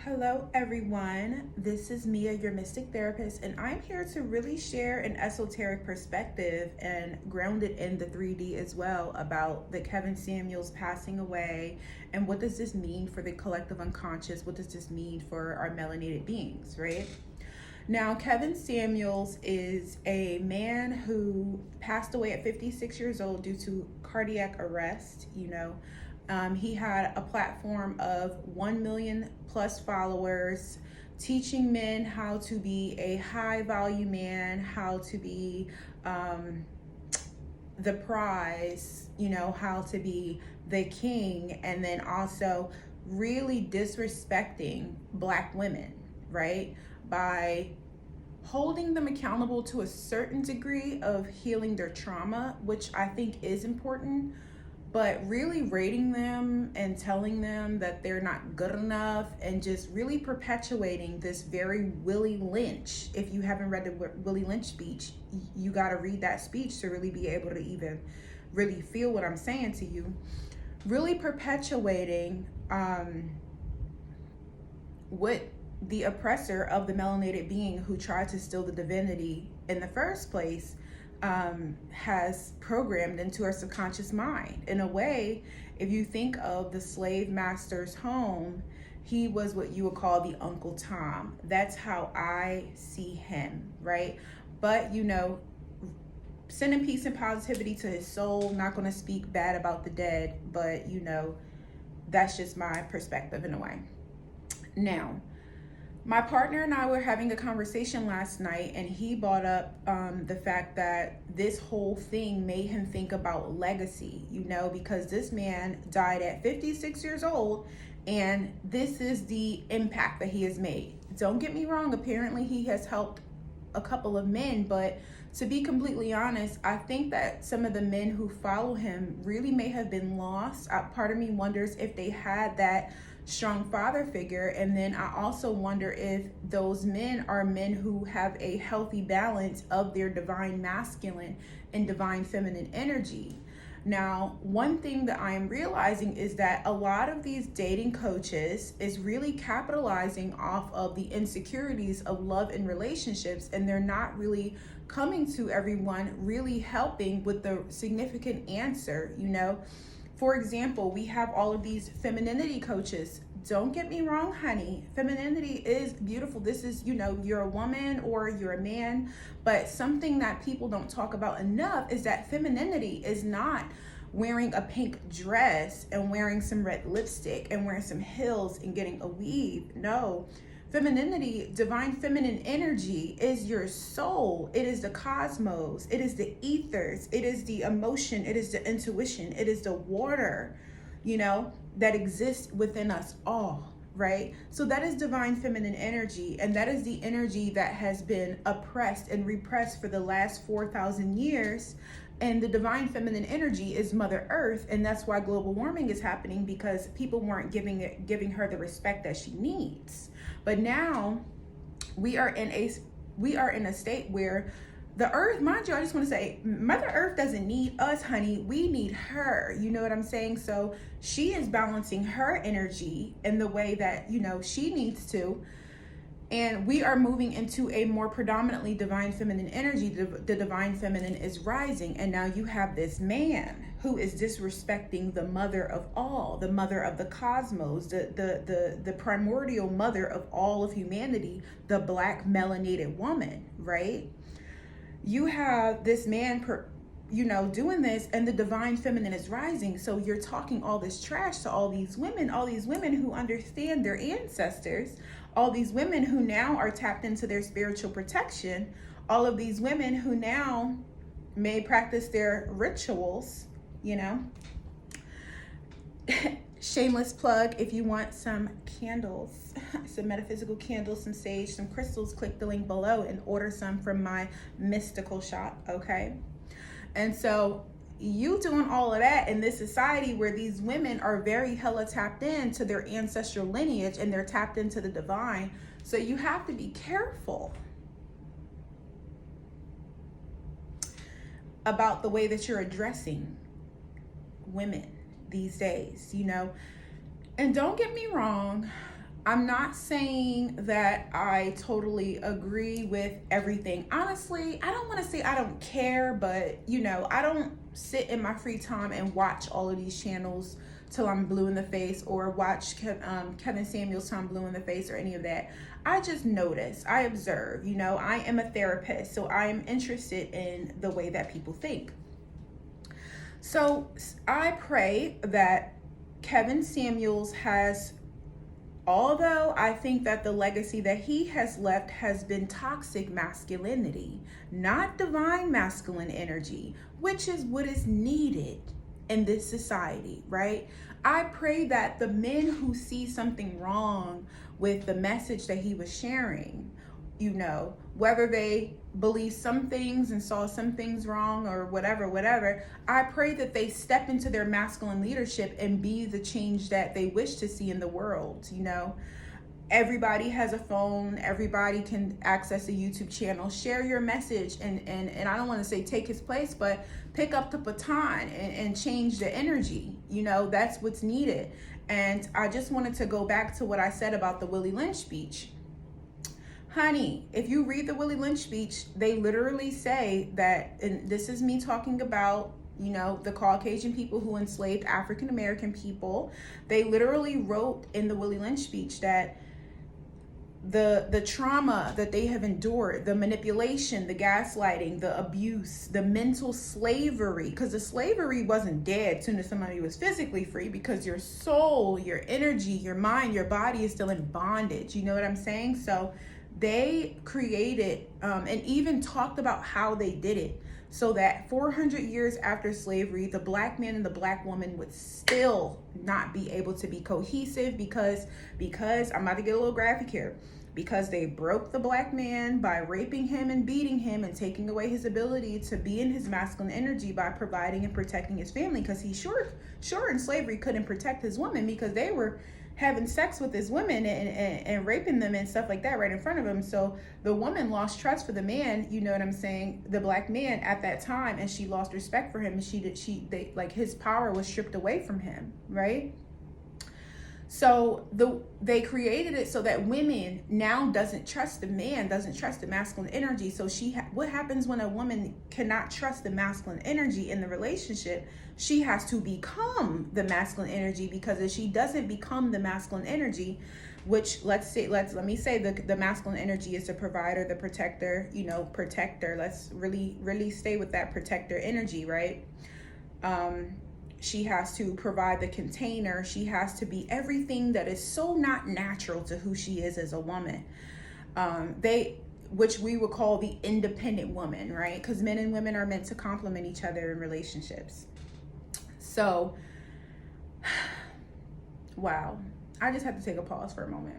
Hello, everyone. This is Mia, your mystic therapist, and I'm here to really share an esoteric perspective and ground it in the 3D as well about the Kevin Samuels passing away and what does this mean for the collective unconscious? What does this mean for our melanated beings, right? Now, Kevin Samuels is a man who passed away at 56 years old due to cardiac arrest. He had a platform of 1 million plus followers, teaching men how to be a high value man, how to be the prize, how to be the king, and then also really disrespecting Black women, right? By holding them accountable to a certain degree of healing their trauma, which I think is important, but really rating them and telling them that they're not good enough and just really perpetuating this very Willie Lynch. If you haven't read the Willie Lynch speech, you got to read that speech to really be able to even really feel what I'm saying to you. Really perpetuating what the oppressor of the melanated being who tried to steal the divinity in the first place has programmed into our subconscious mind. In a way, if you think of the slave master's home, he was what you would call the Uncle Tom. That's how I see him, right? But, sending peace and positivity to his soul, not going to speak bad about the dead, but, that's just my perspective in a way. Now, my partner and I were having a conversation last night, and he brought up the fact that this whole thing made him think about legacy, because this man died at 56 years old, and this is the impact that he has made. Don't get me wrong, apparently he has helped a couple of men, but to be completely honest, I think that some of the men who follow him really may have been lost. Part of me wonders if they had that strong father figure, and then I also wonder if those men are men who have a healthy balance of their divine masculine and divine feminine energy. Now, one thing that I am realizing is that a lot of these dating coaches is really capitalizing off of the insecurities of love and relationships, and they're not really coming to everyone, really helping with the significant answer. For example, we have all of these femininity coaches. Don't get me wrong, honey. Femininity is beautiful. This is, you're a woman or you're a man. But something that people don't talk about enough is that femininity is not wearing a pink dress and wearing some red lipstick and wearing some heels and getting a weave. No. Femininity, divine feminine energy is your soul. It is the cosmos. It is the ethers. It is the emotion. It is the intuition. It is the water, that exists within us all, right? So that is divine feminine energy. And that is the energy that has been oppressed and repressed for the last 4,000 years. And the divine feminine energy is Mother Earth. And that's why global warming is happening, because people weren't giving her the respect that she needs. But now we are in a state where the earth, mind you, I just want to say, Mother Earth doesn't need us, honey. We need her. You know what I'm saying? So she is balancing her energy in the way that, she needs to. And we are moving into a more predominantly divine feminine energy. The divine feminine is rising. And now you have this man who is disrespecting the mother of all, the mother of the cosmos, the primordial mother of all of humanity, the Black melanated woman, right? You have this man, doing this, and the divine feminine is rising. So you're talking all this trash to all these women who understand their ancestors, all these women who now are tapped into their spiritual protection, all of these women who now may practice their rituals, Shameless plug, if you want some candles, some metaphysical candles, some sage, some crystals, click the link below and order some from my mystical shop, okay? And so you doing all of that in this society where these women are very hella tapped into their ancestral lineage and they're tapped into the divine. So you have to be careful about the way that you're addressing women these days, And don't get me wrong, I'm not saying that I totally agree with everything. Honestly, I don't want to say I don't care, but I don't sit in my free time and watch all of these channels till I'm blue in the face, or watch Kevin Samuels till I'm blue in the face, or any of that. I just notice, I observe. I am a therapist, so I am interested in the way that people think. So I pray that Kevin Samuels has, although I think that the legacy that he has left has been toxic masculinity, not divine masculine energy, which is what is needed in this society, right? I pray that the men who see something wrong with the message that he was sharing, whether they believe some things and saw some things wrong or whatever, I pray that they step into their masculine leadership and be the change that they wish to see in the world. Everybody has a phone, everybody can access a YouTube channel. Share your message, and I don't want to say take his place, but pick up the baton and change the energy. That's what's needed. And I just wanted to go back to what I said about the Willie Lynch speech. Honey, if you read the Willie Lynch speech, they literally say that, and this is me talking about, the Caucasian people who enslaved African American people. They literally wrote in the Willie Lynch speech that the trauma that they have endured, the manipulation, the gaslighting, the abuse, the mental slavery, because the slavery wasn't dead as soon as somebody was physically free, because your soul, your energy, your mind, your body is still in bondage. You know what I'm saying? So they created and even talked about how they did it, so that 400 years after slavery, the black man and the black woman would still not be able to be cohesive, because I'm about to get a little graphic here, because they broke the black man by raping him and beating him and taking away his ability to be in his masculine energy by providing and protecting his family, because he sure in slavery couldn't protect his woman, because they were having sex with his women and raping them and stuff like that right in front of him. So the woman lost trust for the man, you know what I'm saying, the black man at that time, and she lost respect for him, and his power was stripped away from him, right? So they created it so that women now doesn't trust the man, doesn't trust the masculine energy. So what happens when a woman cannot trust the masculine energy in the relationship? She has to become the masculine energy, because if she doesn't become the masculine energy, which let me say the masculine energy is the provider, the protector, protector. Let's really stay with that protector energy, right? She has to provide the container. She has to be everything that is so not natural to who she is as a woman. Which we would call the independent woman, right? Because men and women are meant to complement each other in relationships. So, wow. I just have to take a pause for a moment.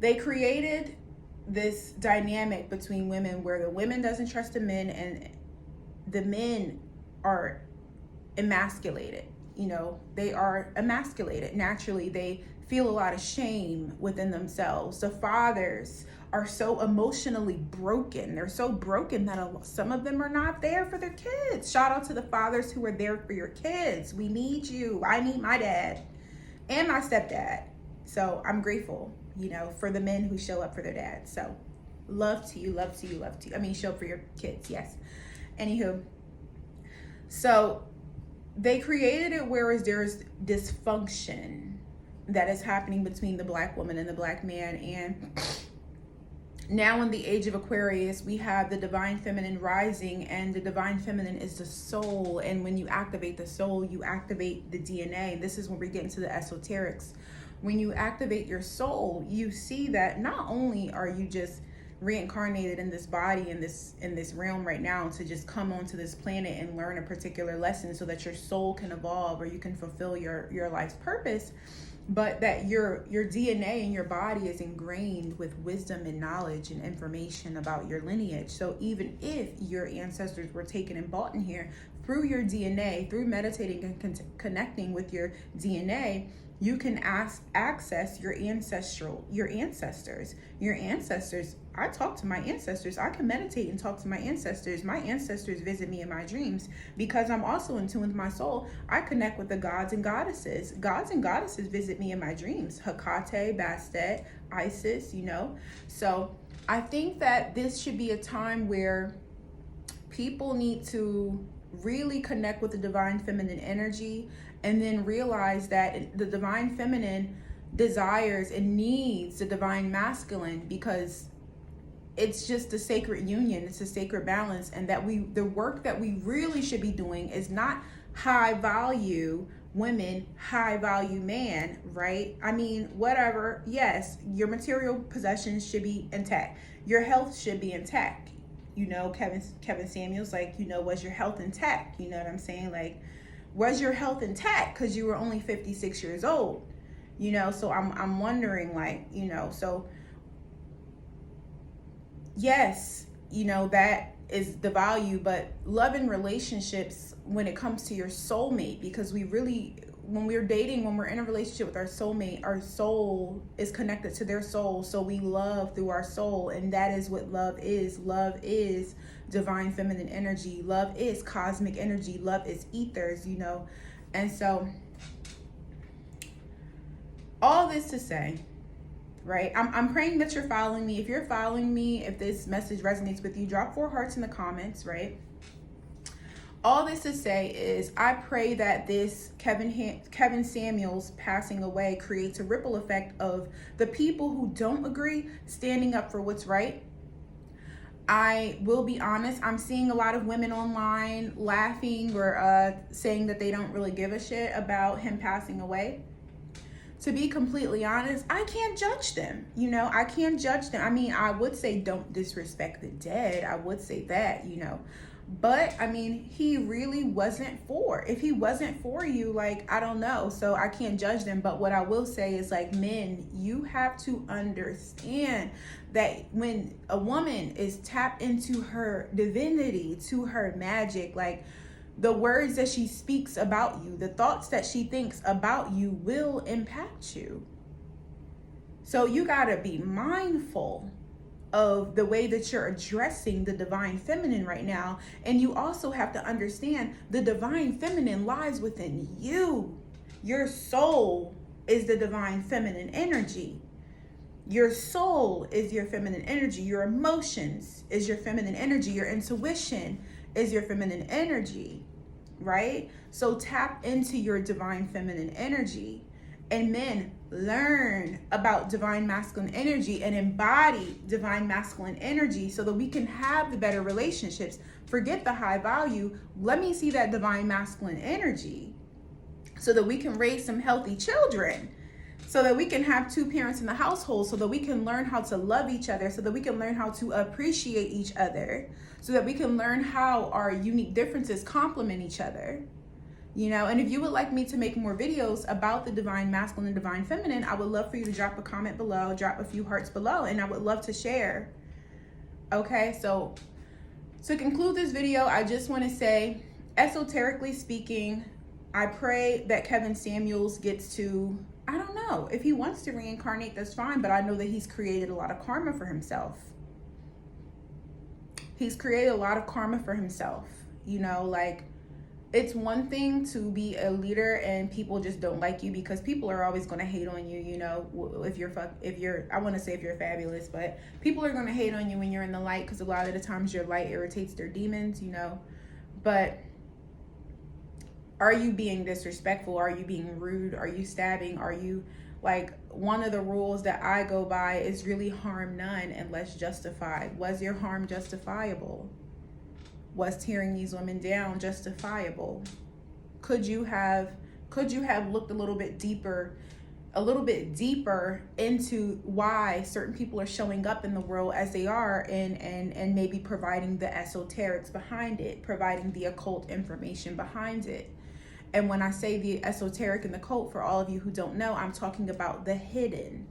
They created this dynamic between women where the women doesn't trust the men, and the men are emasculated. They are emasculated naturally. They feel a lot of shame within themselves. The fathers are so emotionally broken. They're so broken that some of them are not there for their kids. Shout out to the fathers who are there for your kids. We need you. I need my dad and my stepdad. So I'm grateful, for the men who show up for their dad. So love to you, love to you, love to you. I mean, show up for your kids, yes. Anywho, so they created it whereas there's dysfunction that is happening between the black woman and the black man. And now in the age of Aquarius, we have the divine feminine rising, and the divine feminine is the soul. And when you activate the soul, you activate the DNA. This is when we get into the esoterics. When you activate your soul, you see that not only are you just reincarnated in this body, in this realm right now, to just come onto this planet and learn a particular lesson so that your soul can evolve, or you can fulfill your life's purpose, but that your DNA in your body is ingrained with wisdom and knowledge and information about your lineage. So even if your ancestors were taken and bought in here through your DNA, through meditating and connecting with your DNA, you can access your ancestors. I talk to my ancestors. I can meditate and talk to my ancestors. My ancestors visit me in my dreams because I'm also in tune with my soul. I connect with the gods and goddesses. Gods and goddesses visit me in my dreams. Hecate, Bastet, Isis, So I think that this should be a time where people need to really connect with the divine feminine energy, and then realize that the divine feminine desires and needs the divine masculine, because it's just a sacred union, it's a sacred balance. And that the work that we really should be doing is not high value women, high value man, right? I mean, whatever. Yes, your material possessions should be intact, your health should be intact. Kevin Samuels, like, was your health intact? You know what I'm saying? Like, was your health intact? Because you were only 56 years old, So I'm wondering, like, so yes, that is the value, but love and relationships, when it comes to your soulmate, because when we're dating, when we're in a relationship with our soulmate, our soul is connected to their soul. So we love through our soul. And that is what love is. Love is divine feminine energy. Love is cosmic energy. Love is ethers, And so all this to say, right? I'm praying that you're following me. If you're following me, if this message resonates with you, drop 4 hearts in the comments, right? All this to say is, I pray that this Kevin Samuels passing away creates a ripple effect of the people who don't agree standing up for what's right. I will be honest, I'm seeing a lot of women online laughing or saying that they don't really give a shit about him passing away. To be completely honest, I can't judge them. I can't judge them. I mean, I would say don't disrespect the dead. I would say that, But I mean, he really wasn't if he wasn't for you, like, I don't know. So I can't judge them. But what I will say is, like, men, you have to understand that when a woman is tapped into her divinity, to her magic, like, the words that she speaks about you, the thoughts that she thinks about you will impact you. So you gotta be mindful of the way that you're addressing the divine feminine right now. And you also have to understand the divine feminine lies within you. Your soul is the divine feminine energy. Your soul is your feminine energy. Your emotions is your feminine energy. Your intuition is your feminine energy, right? So tap into your divine feminine energy. And men, learn about divine masculine energy and embody divine masculine energy so that we can have the better relationships. Forget the high value. Let me see that divine masculine energy so that we can raise some healthy children, so that we can have 2 parents in the household, so that we can learn how to love each other, so that we can learn how to appreciate each other, so that we can learn how our unique differences complement each other. And if you would like me to make more videos about the divine masculine and divine feminine, I would love for you to drop a comment below, drop a few hearts below, and I would love to share. Okay, so to conclude this video, I just want to say, esoterically speaking, I pray that Kevin Samuels gets to, I don't know, if he wants to reincarnate, that's fine, but I know that he's created a lot of karma for himself. He's created a lot of karma for himself, like, it's one thing to be a leader and people just don't like you, because people are always going to hate on you, if you're I want to say if you're fabulous, but people are going to hate on you when you're in the light, because a lot of the times your light irritates their demons, but are you being disrespectful? Are you being rude? Are you stabbing? Are you, like, one of the rules that I go by is really harm none unless justified. Was your harm justifiable? Was tearing these women down justifiable? Could you have looked a little bit deeper into why certain people are showing up in the world as they are, and maybe providing the esoterics behind it, providing the occult information behind it? And when I say the esoteric and the occult, for all of you who don't know, I'm talking about the hidden.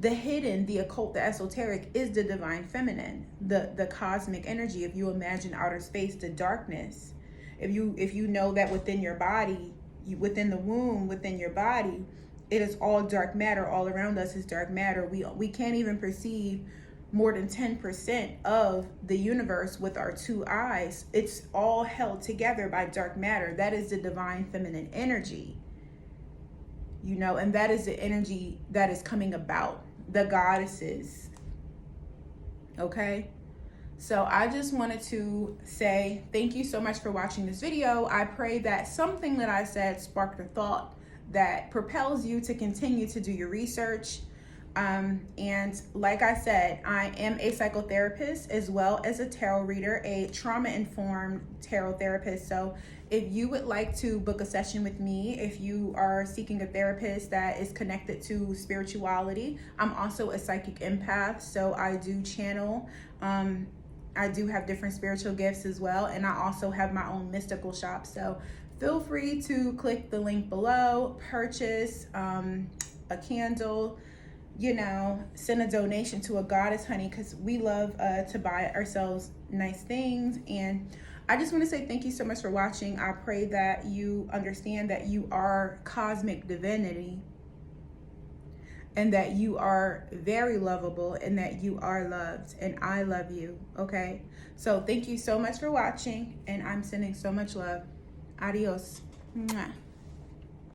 The hidden, the occult, the esoteric is the divine feminine, the cosmic energy. If you imagine outer space, the darkness, if you know that within your body, within the womb, within your body, it is all dark matter. All around us is dark matter. We can't even perceive more than 10% of the universe with our two eyes. It's all held together by dark matter. That is the divine feminine energy, you know, and that is the energy that is coming about, the goddesses. Okay, so I just wanted to say thank you so much for watching this video. I pray that something that I said sparked a thought that propels you to continue to do your research. And like I said, I am a psychotherapist as well as a tarot reader, a trauma-informed tarot therapist. So if you would like to book a session with me, if you are seeking a therapist that is connected to spirituality, I'm also a psychic empath, so I do channel. I do have different spiritual gifts as well, and I also have my own mystical shop. So feel free to click the link below, purchase a candle, you know, send a donation to a goddess, honey, because we love to buy ourselves nice things. And I just want to say thank you so much for watching. I pray that you understand that you are cosmic divinity and that you are very lovable and that you are loved, and I love you. Okay, so thank you so much for watching, and I'm sending so much love. Adios. Mwah.